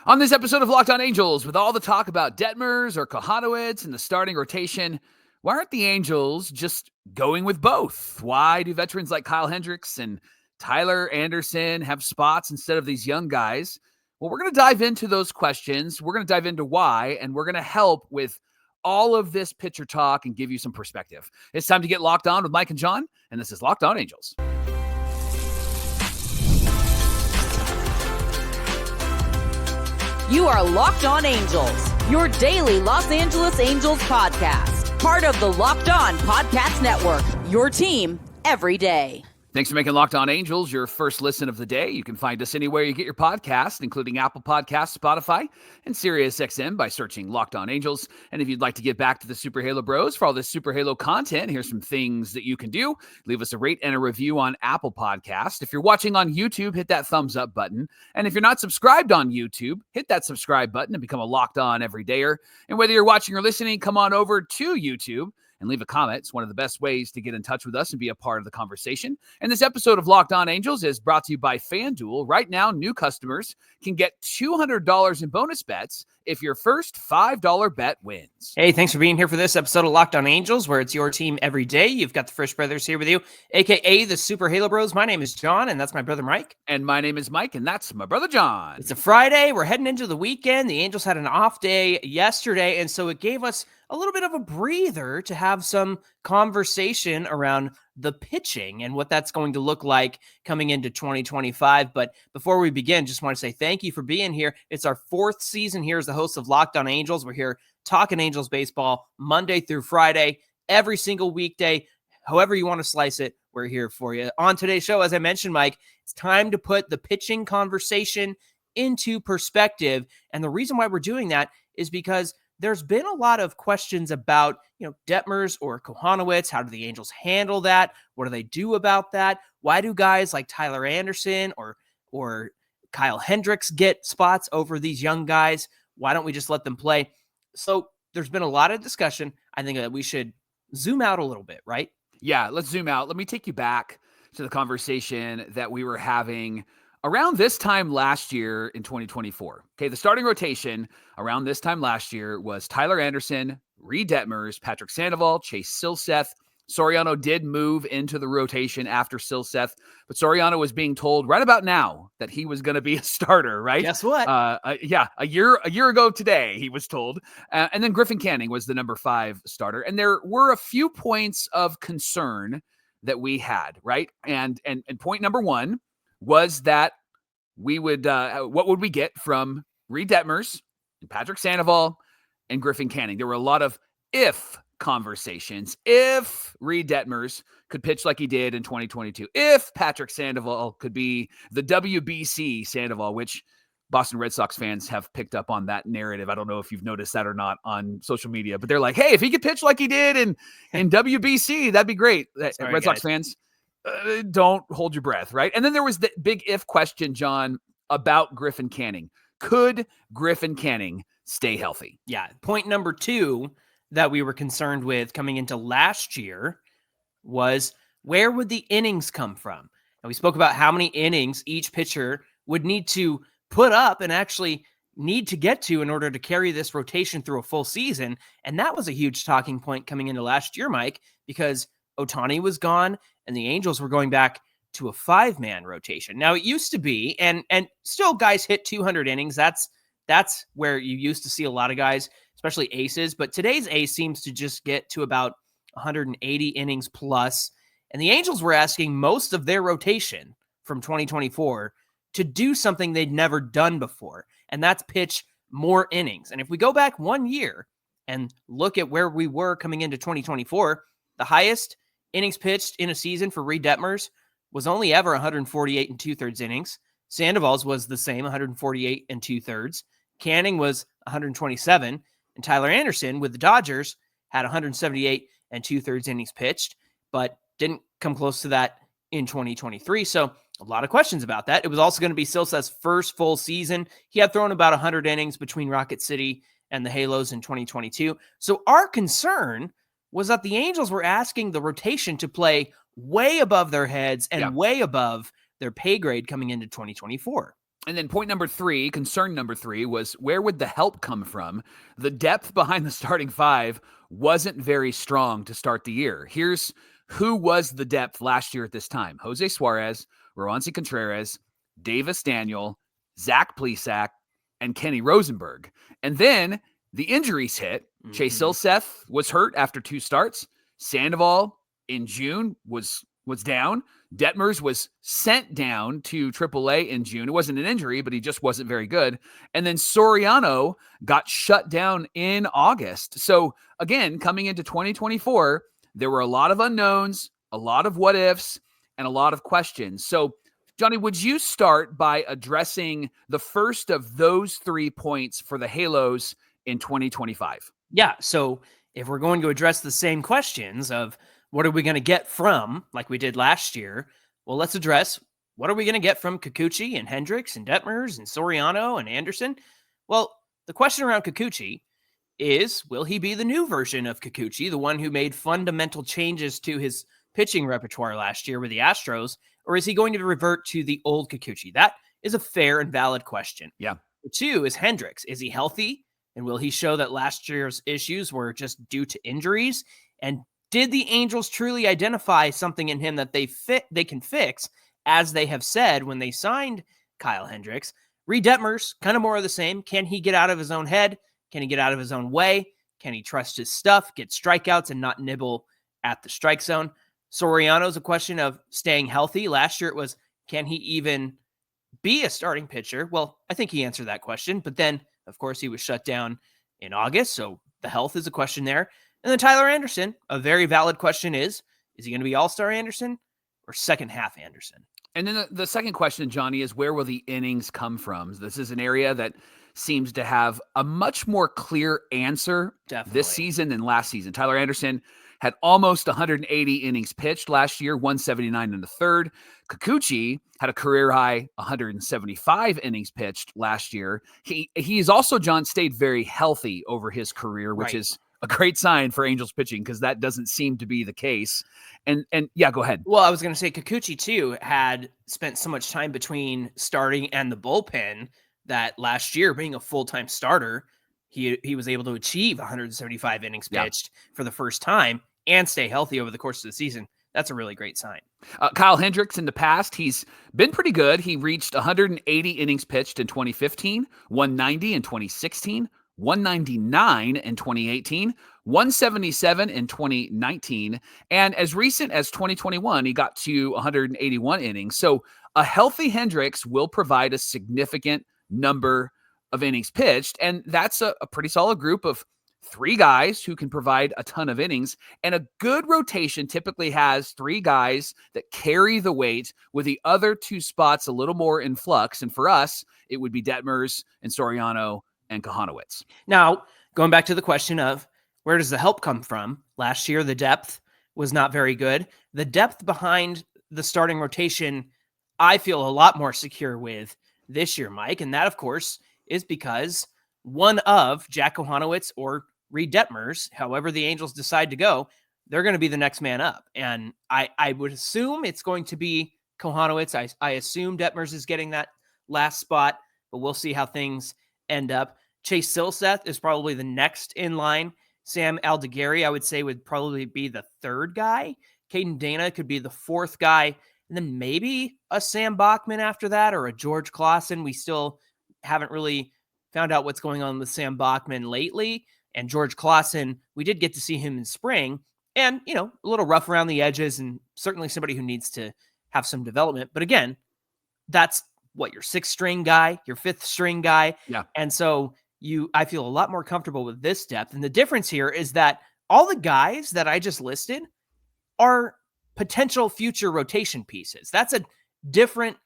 On this episode of Locked On Angels, with all the talk about Detmers or Kochanowicz and the starting rotation, why aren't the Angels just going with both? Why do veterans like Kyle Hendricks and Tyler Anderson have spots instead of these young guys? Well, we're going to dive into those questions. We're going to dive into why, and we're going to help with all of this pitcher talk and give you some perspective. It's time to get locked on with Mike and John, and this is Locked On Angels. You are Locked On Angels, your daily Los Angeles Angels podcast. Part of the Locked On Podcast Network, your team every day. Thanks for making Locked On Angels your first listen of the day. You can find us anywhere you get your podcast, including Apple Podcasts, Spotify, and SiriusXM by searching Locked On Angels. And if you'd like to get back to the Super Halo Bros for all this Super Halo content, here's some things that you can do. Leave us a rate and a review on Apple Podcast. If you're watching on YouTube, hit that thumbs up button. And if you're not subscribed on YouTube, hit that subscribe button and become a Locked On everydayer. And whether you're watching or listening, come on over to YouTube and leave a comment. It's one of the best ways to get in touch with us and be a part of the conversation. And this episode of Locked On Angels is brought to you by FanDuel. Right now, new customers can get $200 in bonus bets if your first $5 bet wins. Hey, thanks for being here for this episode of Locked On Angels, where it's your team every day. You've got the Frisch Brothers here with you, a.k.a. the Super Halo Bros. My name is John, and that's my brother Mike. And my name is Mike, and that's my brother John. It's a Friday. We're heading into the weekend. The Angels had an off day yesterday, and so it gave us a little bit of a breather to have some conversation around the pitching and what that's going to look like coming into 2025. But before we begin, just want to say thank you for being here. It's our fourth season here as the host of Locked On Angels. We're here talking Angels baseball Monday through Friday, every single weekday. However you want to slice it, we're here for you. On today's show, as I mentioned, Mike, it's time to put the pitching conversation into perspective. And the reason why we're doing that is because there's been a lot of questions about, Detmers or Kochanowicz. How do the Angels handle that? What do they do about that? Why do guys like Tyler Anderson or Kyle Hendricks get spots over these young guys? Why don't we just let them play? So there's been a lot of discussion. I think that we should zoom out a little bit, right? Yeah, let's zoom out. Let me take you back to the conversation that we were having around this time last year in 2024. Okay, the starting rotation around this time last year was Tyler Anderson, Reed Detmers, Patrick Sandoval, Chase Silseth. Soriano did move into the rotation after Silseth, but Soriano was being told right about now that he was going to be a starter, right? Guess what? A year ago today, he was told. And then Griffin Canning was the number 5 starter. And there were a few points of concern that we had, right? And point number 1 was that we would, what would we get from Reed Detmers and Patrick Sandoval and Griffin Canning? There were a lot of if conversations. If Reed Detmers could pitch like he did in 2022, if Patrick Sandoval could be the WBC Sandoval, which Boston Red Sox fans have picked up on that narrative. I don't know if you've noticed that or not on social media, but they're like, hey, if he could pitch like he did in WBC, that'd be great. Sorry, Red Sox fans, don't hold your breath, right? And then there was the big if question, John, about Griffin Canning. Could Griffin Canning stay healthy? Yeah. Point number 2 that we were concerned with coming into last year was, where would the innings come from? And we spoke about how many innings each pitcher would need to put up and actually need to get to in order to carry this rotation through a full season. And that was a huge talking point coming into last year, Mike, because Ohtani was gone and the Angels were going back to a 5-man rotation. Now, it used to be, and still guys hit 200 innings. That's where you used to see a lot of guys, especially aces. But today's ace seems to just get to about 180 innings plus. And the Angels were asking most of their rotation from 2024 to do something they'd never done before, and that's pitch more innings. And if we go back 1 year and look at where we were coming into 2024, the highest innings pitched in a season for Reed Detmers was only ever 148 and 2/3 innings. Sandoval's was the same, 148 and 2/3. Canning was 127, and Tyler Anderson with the Dodgers had 178 and 2/3 innings pitched, but didn't come close to that in 2023. So a lot of questions about that. It was also going to be Silseth's first full season. He had thrown about 100 innings between Rocket City and the Halos in 2022. So our concern was that the Angels were asking the rotation to play way above their heads and way above their pay grade coming into 2024. And then point number 3, concern number 3, was where would the help come from? The depth behind the starting 5 wasn't very strong to start the year. Here's who was the depth last year at this time: Jose Suarez, Roansy Contreras, Davis Daniel, Zach Plesac, and Kenny Rosenberg. And then the injuries hit. Chase Silseth was hurt after 2 starts. Sandoval in June was down. Detmers was sent down to AAA in June. It wasn't an injury, but he just wasn't very good. And then Soriano got shut down in August. So again, coming into 2024, there were a lot of unknowns, a lot of what ifs, and a lot of questions. So Johnny, would you start by addressing the first of those 3 points for the Halos in 2025? Yeah. So if we're going to address the same questions of what are we going to get from, like we did last year, well, let's address what are we going to get from Kikuchi and Hendricks and Detmers and Soriano and Anderson? Well, the question around Kikuchi is, will he be the new version of Kikuchi, the one who made fundamental changes to his pitching repertoire last year with the Astros, or is he going to revert to the old Kikuchi? That is a fair and valid question. Yeah. The 2 is Hendricks. Is he healthy? And will he show that last year's issues were just due to injuries? And did the Angels truly identify something in him that they can fix, as they have said when they signed Kyle Hendricks? Reid Detmers, kind of more of the same. Can he get out of his own head? Can he get out of his own way? Can he trust his stuff, get strikeouts, and not nibble at the strike zone? Soriano's a question of staying healthy. Last year it was, can he even be a starting pitcher? Well, I think he answered that question, but then, of course, he was shut down in August, so the health is a question there. And then Tyler Anderson, a very valid question is he going to be all-star Anderson or second half Anderson? And then the second question, Johnny, is where will the innings come from? This is an area that seems to have a much more clear answer this season than last season. Tyler Anderson had almost 180 innings pitched last year, 179 in the third. Kikuchi had a career-high 175 innings pitched last year. He's also, John, stayed very healthy over his career, which is a great sign for Angels pitching, because that doesn't seem to be the case. And yeah, go ahead. Well, I was going to say Kikuchi, too, had spent so much time between starting and the bullpen that last year, being a full-time starter, he was able to achieve 175 innings pitched for the first time and stay healthy over the course of the season. That's a really great sign. Kyle Hendricks, in the past, he's been pretty good. He reached 180 innings pitched in 2015, 190 in 2016, 199 in 2018, 177 in 2019, and as recent as 2021, he got to 181 innings. So a healthy Hendricks will provide a significant number of innings pitched, and that's a pretty solid group of 3 guys who can provide a ton of innings. And a good rotation typically has 3 guys that carry the weight, with the other 2 spots a little more in flux. And for us, it would be Detmers and Soriano and Kochanowicz. Now, going back to the question of where does the help come from? Last year, the depth was not very good. The depth behind the starting rotation, I feel a lot more secure with this year, Mike. And that, of course, is because one of Jack Kochanowicz or Reid Detmers, however the Angels decide to go, they're going to be the next man up. And I would assume it's going to be Kochanowicz. I assume Detmers is getting that last spot, but we'll see how things end up. Chase Silseth is probably the next in line. Sam Aldeguerri, I would say, would probably be the 3rd guy. Caden Dana could be the 4th guy. And then maybe a Sam Bachman after that, or a George Clausen. We still haven't really found out what's going on with Sam Bachman lately. And George Clausen, we did get to see him in spring. And, a little rough around the edges, and certainly somebody who needs to have some development. But again, that's what, your 6th string guy, your 5th string guy. Yeah. And so I feel a lot more comfortable with this depth. And the difference here is that all the guys that I just listed are potential future rotation pieces. That's a different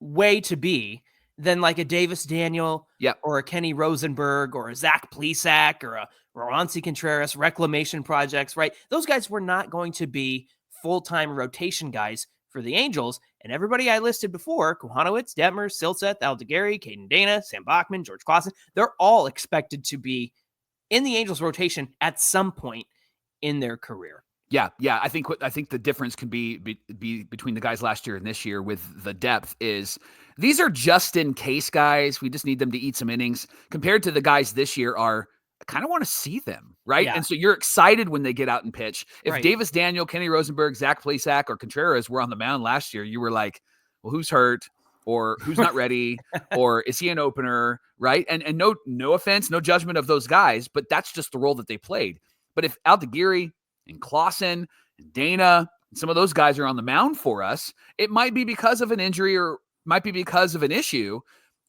way to be than like a Davis Daniel or a Kenny Rosenberg or a Zach Plesac or a Roansy Contreras reclamation projects, right? Those guys were not going to be full-time rotation guys for the Angels. And everybody I listed before, Kochanowicz, Detmers, Silseth, Aldeguerri, Caden Dana, Sam Bachman, George Clausen, they're all expected to be in the Angels rotation at some point in their career. Yeah. I think the difference can be between the guys last year and this year with the depth is These are just in case guys. We just need them to eat some innings compared to the guys this year I kind of want to see them, right? Yeah. And so you're excited when they get out and pitch. If Right. Davis Daniel, Kenny Rosenberg, Zach Plesac, or Contreras were on the mound last year, you were like, well, who's hurt? Or who's not ready? Or is he an opener? Right. And no offense, no judgment of those guys, but that's just the role that they played. But if Aldeguerri and Clausen and Dana and some of those guys are on the mound for us, it might be because of an injury or might be because of an issue.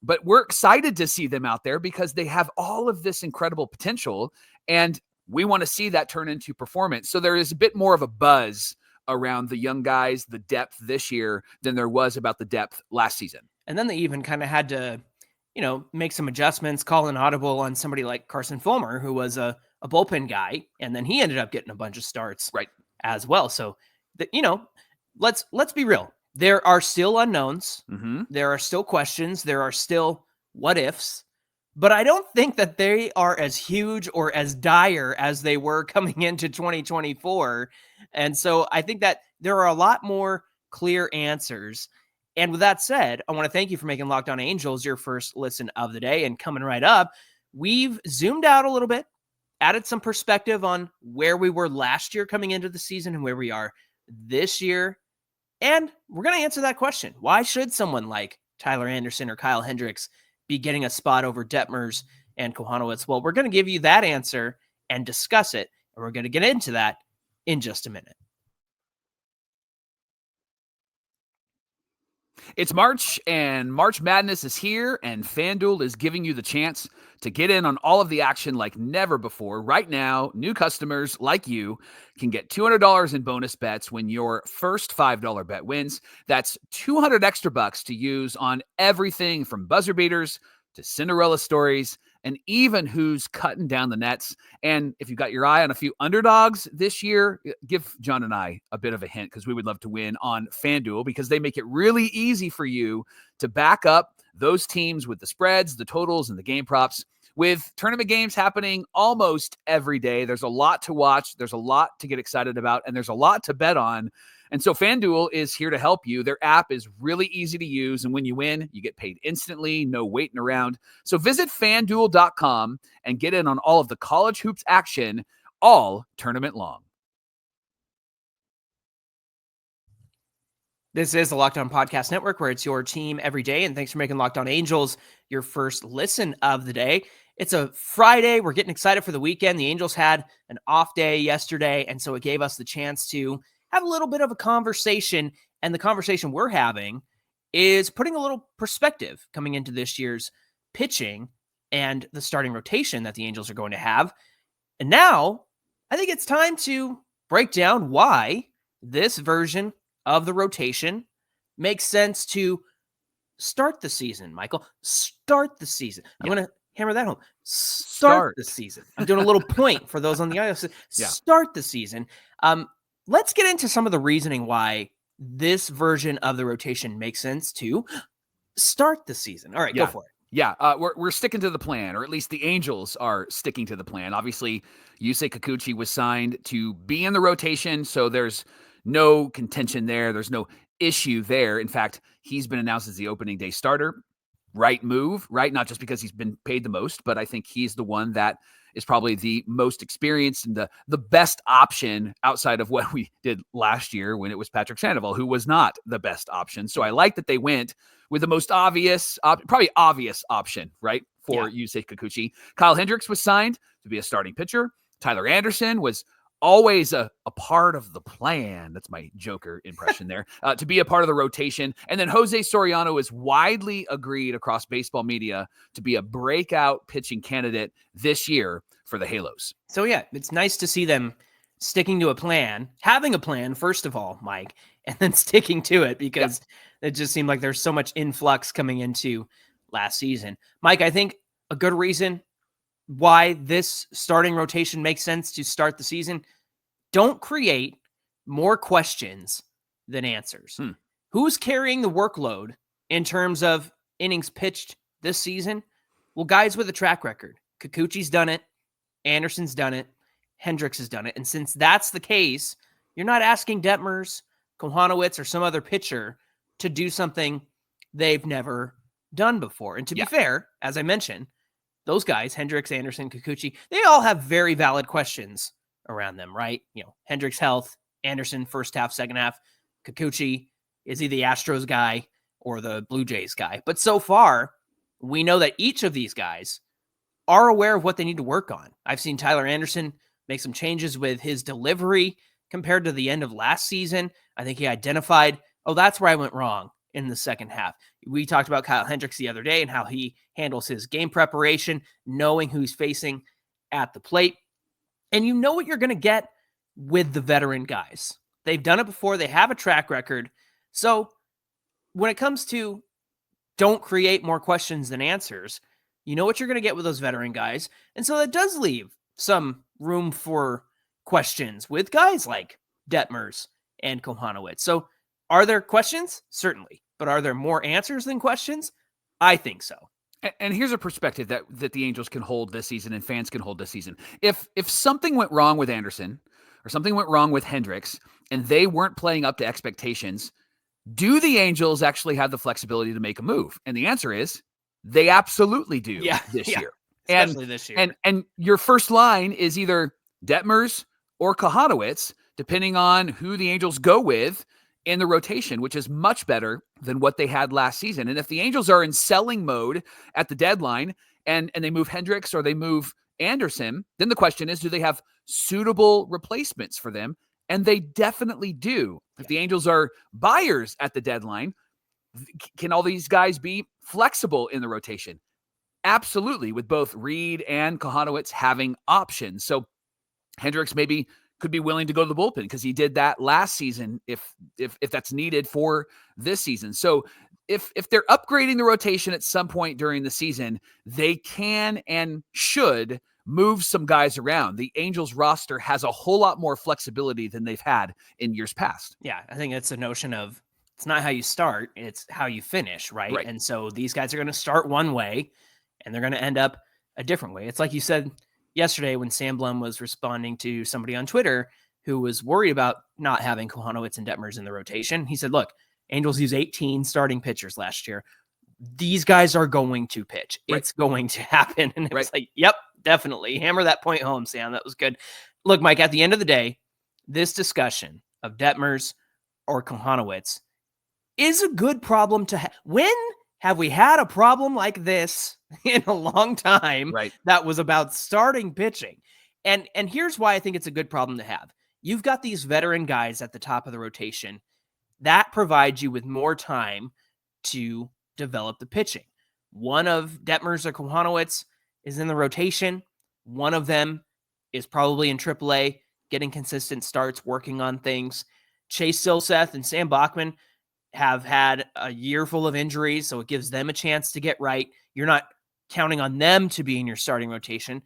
But we're excited to see them out there because they have all of this incredible potential, and we want to see that turn into performance. So there is a bit more of a buzz around the young guys, the depth this year than there was about the depth last season. And then they even kind of had to, make some adjustments, call an audible on somebody like Carson Fulmer, who was a bullpen guy, and then he ended up getting a bunch of starts right as well. So, let's be real. There are still unknowns. Mm-hmm. There are still questions. There are still what ifs. But I don't think that they are as huge or as dire as they were coming into 2024. And so I think that there are a lot more clear answers. And with that said, I want to thank you for making Locked On Angels your first listen of the day. And coming right up, we've zoomed out a little bit, added some perspective on where we were last year coming into the season and where we are this year. And we're going to answer that question. Why should someone like Tyler Anderson or Kyle Hendricks be getting a spot over Detmers and Kochanowicz? Well, we're going to give you that answer and discuss it. And we're going to get into that in just a minute. It's March, and March Madness is here, and FanDuel is giving you the chance to get in on all of the action like never before. Right now, new customers like you can get $200 in bonus bets when your first $5 bet wins. That's 200 extra bucks to use on everything from buzzer beaters to Cinderella stories, and even who's cutting down the nets. And if you've got your eye on a few underdogs this year, give John and I a bit of a hint because we would love to win on FanDuel because they make it really easy for you to back up those teams with the spreads, the totals, and the game props. With tournament games happening almost every day, there's a lot to watch, there's a lot to get excited about, and there's a lot to bet on. And so FanDuel is here to help you. Their app is really easy to use, and when you win, you get paid instantly, no waiting around. So visit FanDuel.com and get in on all of the college hoops action all tournament long. This is the Locked On Podcast Network, where it's your team every day, and thanks for making Locked On Angels your first listen of the day. It's a Friday. We're getting excited for the weekend. The Angels had an off day yesterday, and so it gave us the chance to have a little bit of a conversation, and the conversation we're having is putting a little perspective coming into this year's pitching and the starting rotation that the Angels are going to have. And now I think it's time to break down why this version of the rotation makes sense to start the season, Michael. Start the season. I'm going to hammer that home. Start the season. I'm doing a little point for those on the audio. Start the season. Let's get into some of the reasoning why this version of the rotation makes sense to start the season. All right, go for it. Yeah, we're sticking to the plan, or at least the Angels are sticking to the plan. Obviously, Yusei Kikuchi was signed to be in the rotation, so there's no contention there. There's no issue there. In fact, he's been announced as the opening day starter. Right move, right? Not just because he's been paid the most, but I think he's the one that is probably the most experienced and the best option outside of what we did last year when it was Patrick Sandoval, who was not the best option. So I like that they went with the most obvious, probably obvious option, right, for Yusei Kikuchi. Kyle Hendricks was signed to be a starting pitcher. Tyler Anderson was always a part of the plan. That's my Joker impression there, to be a part of the rotation. And then Jose Soriano is widely agreed across baseball media to be a breakout pitching candidate this year for the Halos. So yeah, it's nice to see them sticking to a plan, having a plan, first of all, Mike, and then sticking to it because it just seemed like there's so much influx coming into last season. Mike, I think a good reason why this starting rotation makes sense to start the season: don't create more questions than answers. Who's carrying the workload in terms of innings pitched this season? Well, guys with a track record. Kikuchi's done it. Anderson's done it. Hendricks has done it. And since that's the case, you're not asking Detmers, Kochanowicz, or some other pitcher to do something they've never done before. And to be fair, as I mentioned, those guys, Hendricks, Anderson, Kikuchi, they all have very valid questions around them, right? Hendricks' health, Anderson, first half, second half, Kikuchi, is he the Astros guy or the Blue Jays guy? But so far, we know that each of these guys are aware of what they need to work on. I've seen Tyler Anderson make some changes with his delivery compared to the end of last season. I think he identified, that's where I went wrong in the second half. We talked about Kyle Hendricks the other day and how he handles his game preparation, knowing who he's facing at the plate. And you know what you're going to get with the veteran guys. They've done it before. They have a track record. So when it comes to don't create more questions than answers, you know what you're going to get with those veteran guys. And so that does leave some room for questions with guys like Detmers and Kochanowicz. So are there questions? Certainly. But are there more answers than questions? I think so. And here's a perspective that the Angels can hold this season and fans can hold this season. If something went wrong with Anderson or something went wrong with Hendricks and they weren't playing up to expectations, do the Angels actually have the flexibility to make a move? And the answer is they absolutely do this year. Especially this year. And your first line is either Detmers or Kochanowicz, depending on who the Angels go with in the rotation, which is much better than what they had last season. And if the Angels are in selling mode at the deadline and they move Hendricks or they move Anderson, then the question is, do they have suitable replacements for them? And they definitely do. If the Angels are buyers at the deadline, can all these guys be flexible in the rotation? Absolutely, with both Reed and Kochanowicz having options. So Hendricks maybe could be willing to go to the bullpen because he did that last season if that's needed for this season. So if they're upgrading the rotation at some point during the season, they can and should move some guys around. The Angels roster has a whole lot more flexibility than they've had in years past. Yeah, I think it's a notion of it's not how you start, it's how you finish, right? And so these guys are going to start one way and they're going to end up a different way. It's like you said yesterday when Sam Blum was responding to somebody on Twitter who was worried about not having Kochanowicz and Detmers in the rotation. He said, look, Angels used 18 starting pitchers last year. These guys are going to pitch. It's going to happen. And it's like, yep, definitely. Hammer that point home, Sam. That was good. Look, Mike, at the end of the day, this discussion of Detmers or Kochanowicz is a good problem to have. When have we had a problem like this in a long time that was about starting pitching? And here's why I think it's a good problem to have. You've got these veteran guys at the top of the rotation. That provides you with more time to develop the pitching. One of Detmers or Kochanowicz is in the rotation. One of them is probably in AAA, getting consistent starts, working on things. Chase Silseth and Sam Bachman have had a year full of injuries, so it gives them a chance to get right. You're not counting on them to be in your starting rotation.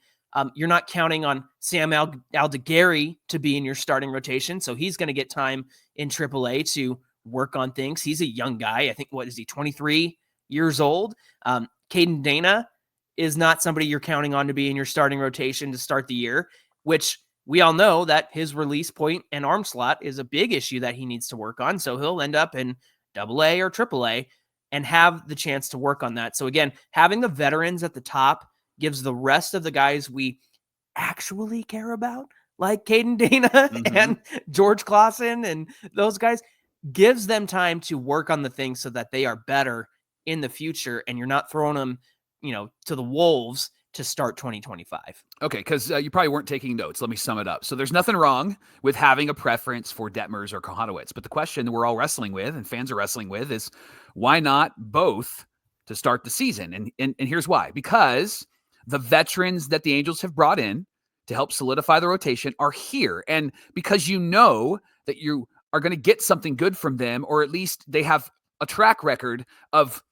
You're not counting on Sam Aldeguerri to be in your starting rotation, so he's going to get time in AAA to work on things. He's a young guy. I think, 23 years old? Caden Dana is not somebody you're counting on to be in your starting rotation to start the year, which we all know that his release point and arm slot is a big issue that he needs to work on, so he'll end up in AA or AAA and have the chance to work on that. So again, having the veterans at the top gives the rest of the guys we actually care about, like Caden Dana and George Clausen and those guys, gives them time to work on the things so that they are better in the future, and you're not throwing them, to the wolves to start 2025. Okay, because you probably weren't taking notes. Let me sum it up. So there's nothing wrong with having a preference for Detmers or Kochanowicz, but the question that we're all wrestling with and fans are wrestling with is why not both to start the season? And here's why. Because the veterans that the Angels have brought in to help solidify the rotation are here. And because you know that you are going to get something good from them, or at least they have a track record of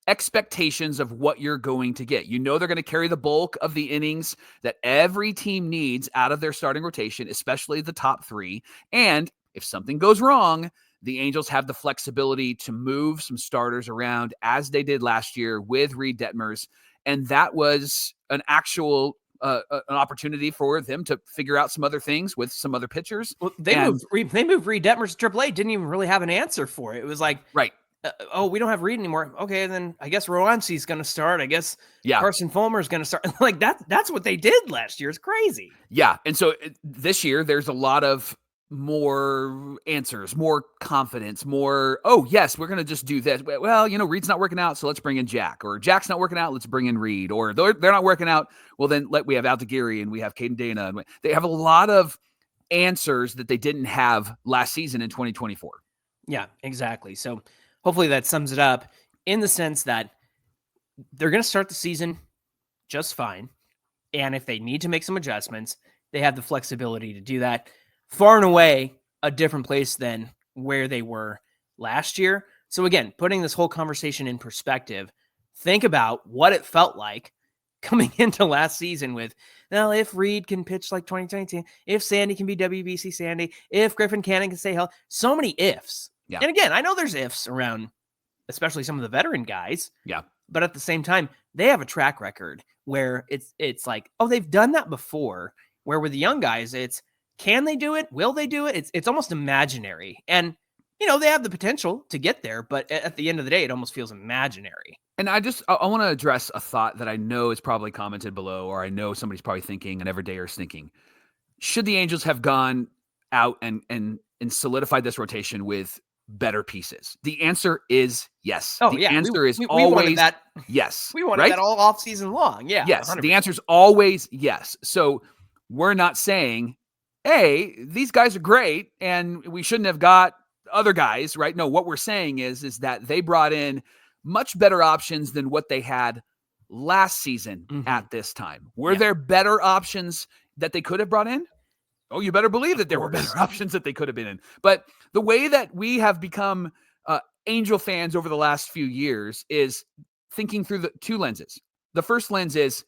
expectations of what you're going to get. You know they're going to carry the bulk of the innings that every team needs out of their starting rotation, especially the top three. And if something goes wrong, the Angels have the flexibility to move some starters around as they did last year with Reed Detmers. And that was an actual an opportunity for them to figure out some other things with some other pitchers. Well, they moved Reed Detmers to AAA, didn't even really have an answer for it. It was like, we don't have Reed anymore. Okay, then I guess Roanci's going to start. I guess Yeah. Carson Fulmer's going to start. Like that's what they did last year. It's crazy. Yeah. And so this year, there's a lot of more answers, more confidence, more, oh, yes, we're going to just do this. Well, Reed's not working out, so let's bring in Jack. Or Jack's not working out, let's bring in Reed. Or they're not working out, well, then we have Altagiri and we have Caden Dana. And they have a lot of answers that they didn't have last season in 2024. Yeah, exactly. So hopefully that sums it up in the sense that they're going to start the season just fine. And if they need to make some adjustments, they have the flexibility to do that. Far and away a different place than where they were last year. So again, putting this whole conversation in perspective, think about what it felt like coming into last season with, well, if Reed can pitch like 2022, if Sandy can be WBC Sandy, if Griffin Cannon can stay healthy, so many ifs. Yeah. And again, I know there's ifs around, especially some of the veteran guys. Yeah. But at the same time, they have a track record where it's like, oh, they've done that before. Where with the young guys, it's, can they do it? Will they do it? It's almost imaginary. And, they have the potential to get there, but at the end of the day, it almost feels imaginary. And I want to address a thought that I know is probably commented below, or I know somebody's probably thinking, and everydayers thinking, should the Angels have gone out and solidified this rotation with better pieces? The answer is yes. Oh, the answer is we always wanted that. Yes. We wanted right? that all off season long. Yeah. Yes. 100%. The answer is always yes. So we're not saying, hey, these guys are great and we shouldn't have got other guys, right? No, what we're saying is that they brought in much better options than what they had last season at this time. Were there better options that they could have brought in? Oh, you better believe that there were better options that they could have been in. But the way that we have become Angel fans over the last few years is thinking through the two lenses. The first lens is,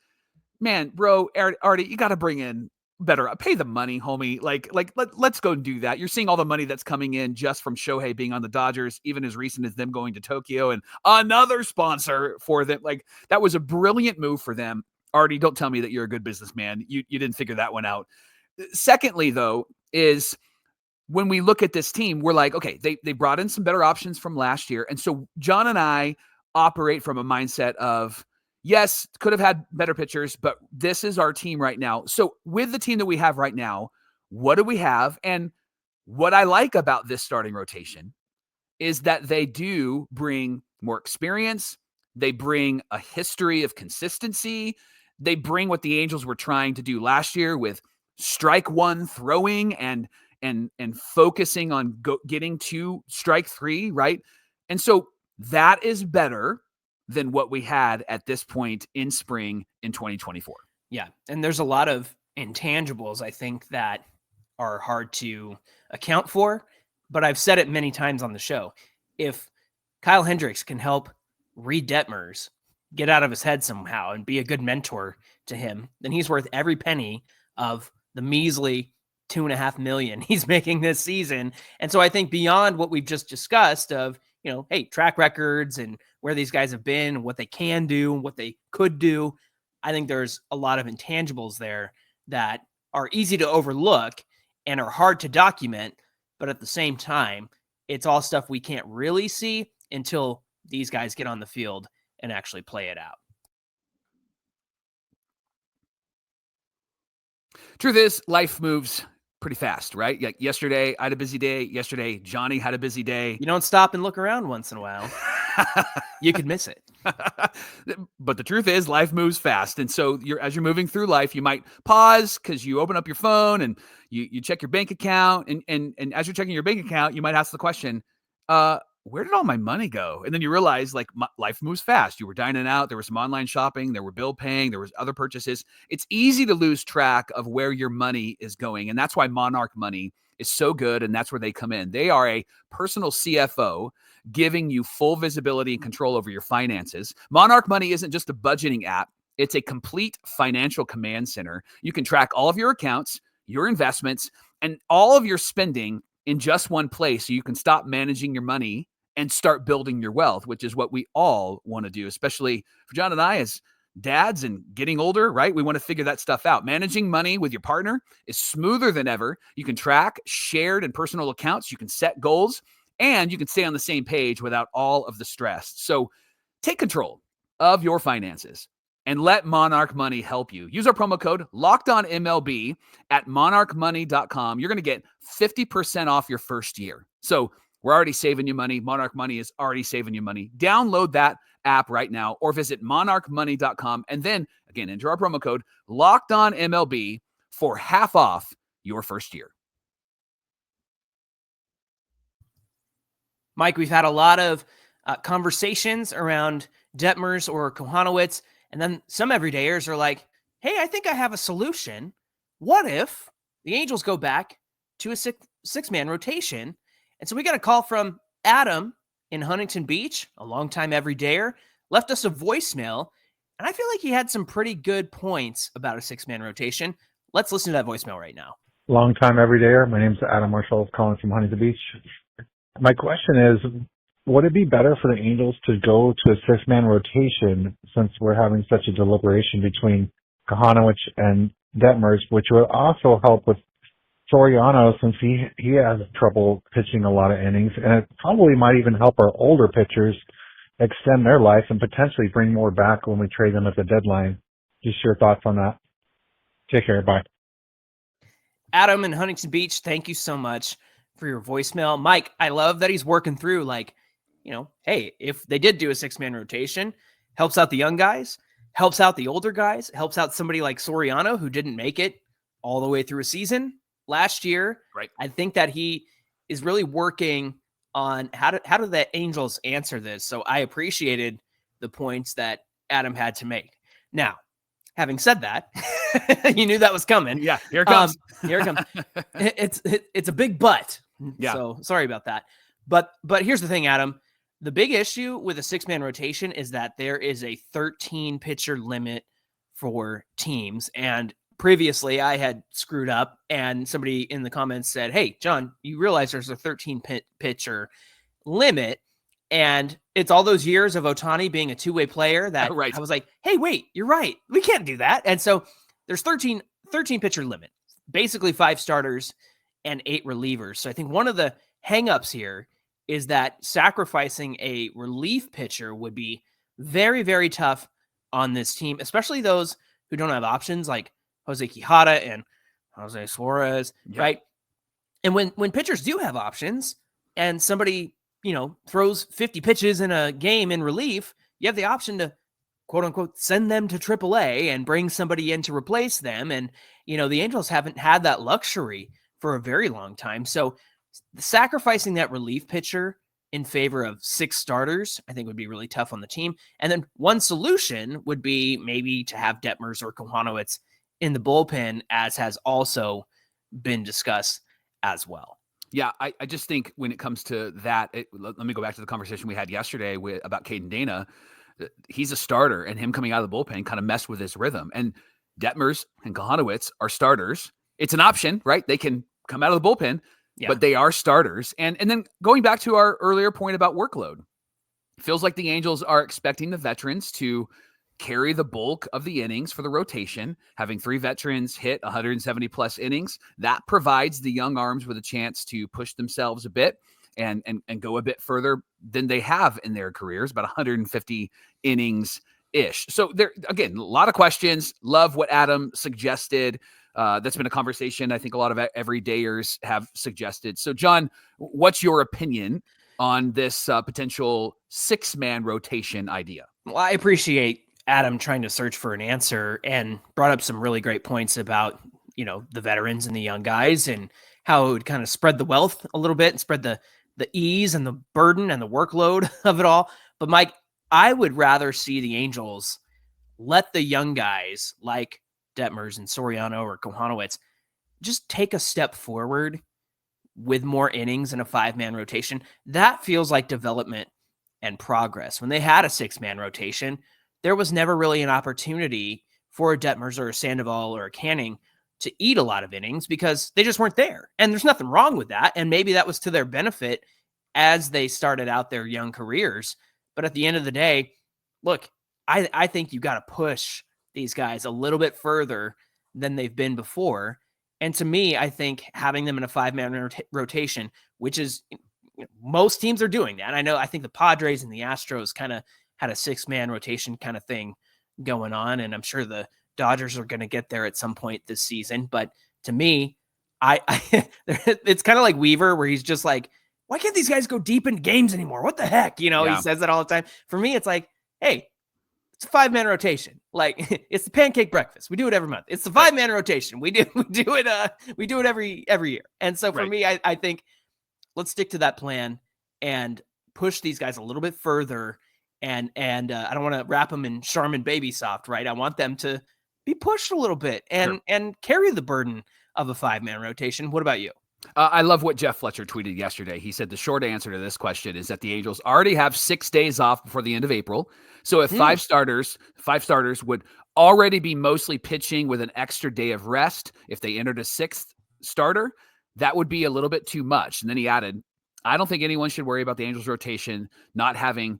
man, bro, Artie, you got to bring in better, pay the money, homie. Let's go and do that. You're seeing all the money that's coming in just from Shohei being on the Dodgers, even as recent as them going to Tokyo and another sponsor for them. Like, that was a brilliant move for them. Artie, don't tell me that you're a good businessman. You didn't figure that one out. Secondly, though, is when we look at this team, we're like, okay, they brought in some better options from last year. And so John and I operate from a mindset of, yes, could have had better pitchers, but this is our team right now. So with the team that we have right now, what do we have? And what I like about this starting rotation is that they do bring more experience. They bring a history of consistency. They bring what the Angels were trying to do last year with strike one throwing and focusing on getting to strike three, right? And so that is better than what we had at this point in spring in 2024. Yeah. And there's a lot of intangibles, I think, that are hard to account for, but I've said it many times on the show. If Kyle Hendricks can help Reed Detmers get out of his head somehow and be a good mentor to him, then he's worth every penny of the measly $2.5 million he's making this season. And so I think beyond what we've just discussed of, hey, track records and where these guys have been, what they can do, what they could do, I think there's a lot of intangibles there that are easy to overlook and are hard to document. But at the same time, it's all stuff we can't really see until these guys get on the field and actually play it out. Truth is, life moves pretty fast, right? Like yesterday, I had a busy day. Yesterday, Johnny had a busy day. You don't stop and look around once in a while. You could miss it. But the truth is, life moves fast. And so as you're moving through life, you might pause because you open up your phone and you check your bank account. And as you're checking your bank account, you might ask the question, where did all my money go? And then you realize, like, life moves fast. You were dining out. There was some online shopping. There were bill paying. There was other purchases. It's easy to lose track of where your money is going. And that's why Monarch Money is so good. And that's where they come in. They are a personal CFO giving you full visibility and control over your finances. Monarch Money isn't just a budgeting app. It's a complete financial command center. You can track all of your accounts, your investments, and all of your spending in just one place. So you can stop managing your money and start building your wealth, which is what we all want to do, especially for John and I as dads and getting older, right? We want to figure that stuff out. Managing money with your partner is smoother than ever. You can track shared and personal accounts. You can set goals. and you can stay on the same page without all of the stress. So take control of your finances and let Monarch Money help you. Use our promo code LOCKEDONMLB at monarchmoney.com. You're going to get 50% off your first year. So we're already saving you money. Monarch Money is already saving you money. Download that app right now or visit monarchmoney.com. And then, again, enter our promo code LOCKEDONMLB for half off your first year. Mike, we've had a lot of conversations around Detmers or Kochanowicz, and then some everydayers are like, hey, I think I have a solution. What if the Angels go back to a six-man rotation? And so we got a call from Adam in Huntington Beach, a longtime everydayer, left us a voicemail, and I feel like he had some pretty good points about a six-man rotation. Let's listen to that voicemail right now. Longtime everydayer. My name's Adam Marshall, calling from Huntington Beach. My question is, would it be better for the Angels to go to a six-man rotation since we're having such a deliberation between Kochanowicz and Detmers, which would also help with Soriano since he has trouble pitching a lot of innings, and it probably might even help our older pitchers extend their life and potentially bring more back when we trade them at the deadline. Just your thoughts on that. Take care. Bye. Adam in Huntington Beach, thank you so much for your voicemail. Mike, I love that he's working through, like, hey, if they did do a six-man rotation, helps out the young guys, helps out the older guys, helps out somebody like Soriano who didn't make it all the way through a season last year. Right. I think that he is really working on how do the Angels answer this. So I appreciated the points that Adam had to make. Now, having said that, you knew that was coming. Yeah, here it comes. Here it comes. It's a big but. Yeah. So sorry about that. But here's the thing, Adam. The big issue with a six-man rotation is that there is a 13 pitcher limit for teams. And previously I had screwed up and somebody in the comments said, hey, John, you realize there's a 13 pitcher limit. And it's all those years of Ohtani being a two-way player that Right. I was like, hey, wait, you're right. We can't do that. And so there's 13 pitcher limit, basically 5 starters and 8 relievers. So I think one of the hangups here is that sacrificing a relief pitcher would be very, very tough on this team, especially those who don't have options like Jose Quijada and Jose Suarez, right? And when pitchers do have options and somebody, throws 50 pitches in a game in relief, you have the option to, quote unquote, send them to AAA and bring somebody in to replace them. And, the Angels haven't had that luxury for a very long time. So sacrificing that relief pitcher in favor of 6 starters, I think would be really tough on the team. And then one solution would be maybe to have Detmers or Kochanowicz in the bullpen, as has also been discussed as well. Yeah, I just think when it comes to that, let me go back to the conversation we had yesterday about Caden Dana. He's a starter, and him coming out of the bullpen kind of messed with his rhythm. And Detmers and Kochanowicz are starters. It's an option, right? They can come out of the bullpen, but they are starters. And then going back to our earlier point about workload, feels like the Angels are expecting the veterans to carry the bulk of the innings for the rotation. Having 3 veterans hit 170 plus innings, that provides the young arms with a chance to push themselves a bit and go a bit further than they have in their careers, about 150 innings ish. So there, again, a lot of questions. Love what Adam suggested. That's been a conversation I think a lot of everydayers have suggested. So John, what's your opinion on this potential 6-man rotation idea? Well, I appreciate Adam trying to search for an answer and brought up some really great points about, the veterans and the young guys and how it would kind of spread the wealth a little bit and spread the ease and the burden and the workload of it all. But Mike, I would rather see the Angels let the young guys like Detmers and Soriano or Kochanowicz just take a step forward with more innings in a 5-man rotation. That feels like development and progress. When they had a 6-man rotation, there was never really an opportunity for a Detmers or a Sandoval or a Canning to eat a lot of innings because they just weren't there. And there's nothing wrong with that. And maybe that was to their benefit as they started out their young careers. But at the end of the day, look, I think you got to push these guys a little bit further than they've been before. And to me, I think having them in a 5-man rotation, which is most teams are doing that. I think the Padres and the Astros kind of had a 6-man rotation kind of thing going on, and I'm sure the Dodgers are going to get there at some point this season. But to me, I it's kind of like Weaver, where he's just like, why can't these guys go deep in games anymore? What the heck? He says that all the time. For me, it's like, hey, it's a 5-man rotation. Like, it's the pancake breakfast. We do it every month. It's the 5-man rotation. We do it every year. And so for me, I think let's stick to that plan and push these guys a little bit further. And I don't want to wrap them in Charmin Baby Soft, right? I want them to be pushed a little bit and carry the burden of a 5-man rotation. What about you? I love what Jeff Fletcher tweeted yesterday. He said the short answer to this question is that the Angels already have 6 days off before the end of April. So if 5 starters would already be mostly pitching with an extra day of rest, if they entered a 6th starter, that would be a little bit too much. And then he added, I don't think anyone should worry about the Angels rotation not having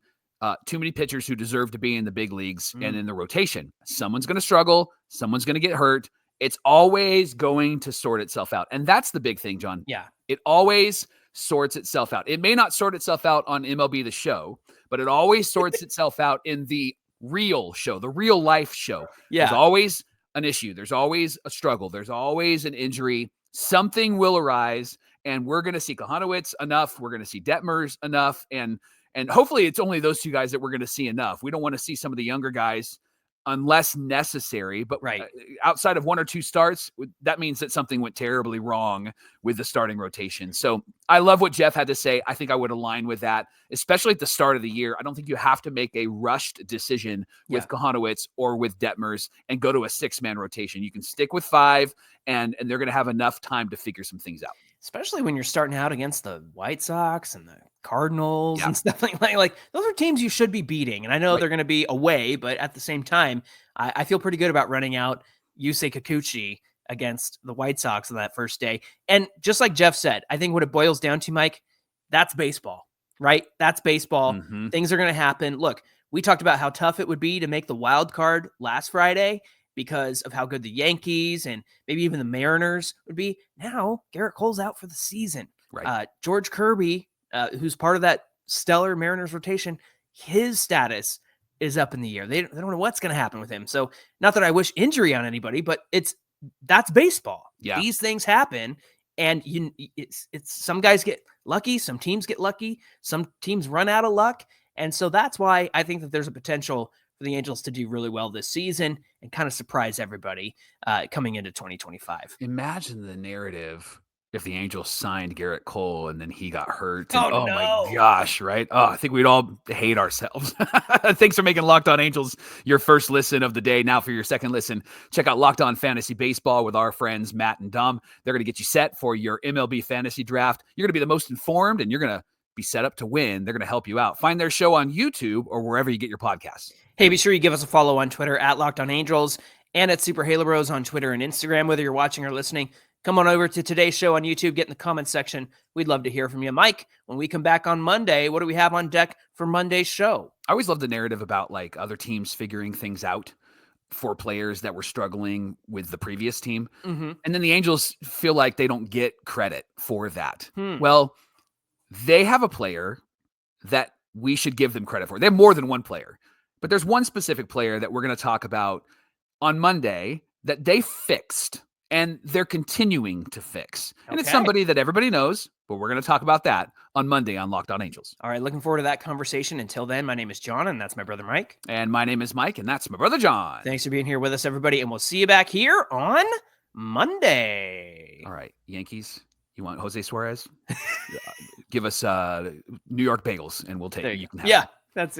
too many pitchers who deserve to be in the big leagues and in the rotation. Someone's going to struggle. Someone's going to get hurt. It's always going to sort itself out. And that's the big thing, John. Yeah. It always sorts itself out. It may not sort itself out on MLB The Show, but it always sorts itself out in the real show, the real life show. Yeah. There's always an issue. There's always a struggle. There's always an injury. Something will arise, and we're going to see Kochanowicz enough. We're going to see Detmers enough. And hopefully it's only those 2 guys that we're going to see enough. We don't want to see some of the younger guys unless necessary, but outside of 1 or 2 starts, that means that something went terribly wrong with the starting rotation. So I love what Jeff had to say. I think I would align with that, especially at the start of the year. I don't think you have to make a rushed decision with Kochanowicz or with Detmers and go to a 6-man rotation. You can stick with 5, and they're going to have enough time to figure some things out. Especially when you're starting out against the White Sox and the Cardinals and stuff like those are teams you should be beating. And I know they're going to be away, but at the same time, I feel pretty good about running out Yusei Kikuchi against the White Sox on that first day. And just like Jeff said, I think what it boils down to, Mike, that's baseball, right? That's baseball. Mm-hmm. Things are going to happen. Look, we talked about how tough it would be to make the wild card last Friday because of how good the Yankees and maybe even the Mariners would be. Now, Garrett Cole's out for the season. Right. George Kirby, who's part of that stellar Mariners rotation, his status is up in the air. They don't know what's going to happen with him. So not that I wish injury on anybody, but that's baseball. Yeah. These things happen, and it's some guys get lucky, some teams get lucky, some teams run out of luck. And so that's why I think that there's a potential for the Angels to do really well this season and kind of surprise everybody coming into 2025. Imagine the narrative if the Angels signed Garrett Cole and then he got hurt. Oh, no. no. My gosh, right? Oh, I think we'd all hate ourselves. Thanks for making Locked On Angels your first listen of the day. Now for your second listen, check out Locked On Fantasy Baseball with our friends Matt and Dom. They're going to get you set for your MLB fantasy draft. You're going to be the most informed, and you're going to be set up to win. They're going to help you out. Find their show on YouTube or wherever you get your podcasts. Hey, be sure you give us a follow on Twitter at Locked On Angels and at Super Halo Bros on Twitter and Instagram. Whether you're watching or listening, come on over to today's show on YouTube. Get in the comments section. We'd love to hear from you. Mike, when we come back on Monday, what do we have on deck for Monday's show? I always love the narrative about like other teams figuring things out for players that were struggling with the previous team. Mm-hmm. And then the Angels feel like they don't get credit for that. Well, they have a player that we should give them credit for. They have more than one player, but there's one specific player that we're going to talk about on Monday that they fixed and they're continuing to fix. And it's somebody that everybody knows, but we're going to talk about that on Monday on Locked On Angels. All right, looking forward to that conversation. Until then, my name is John, and that's my brother Mike. And my name is Mike, and that's my brother John. Thanks for being here with us, everybody, and we'll see you back here on Monday. All right, Yankees, you want Jose Suarez? Give us New York Bagels, and we'll take it. You can have it. That's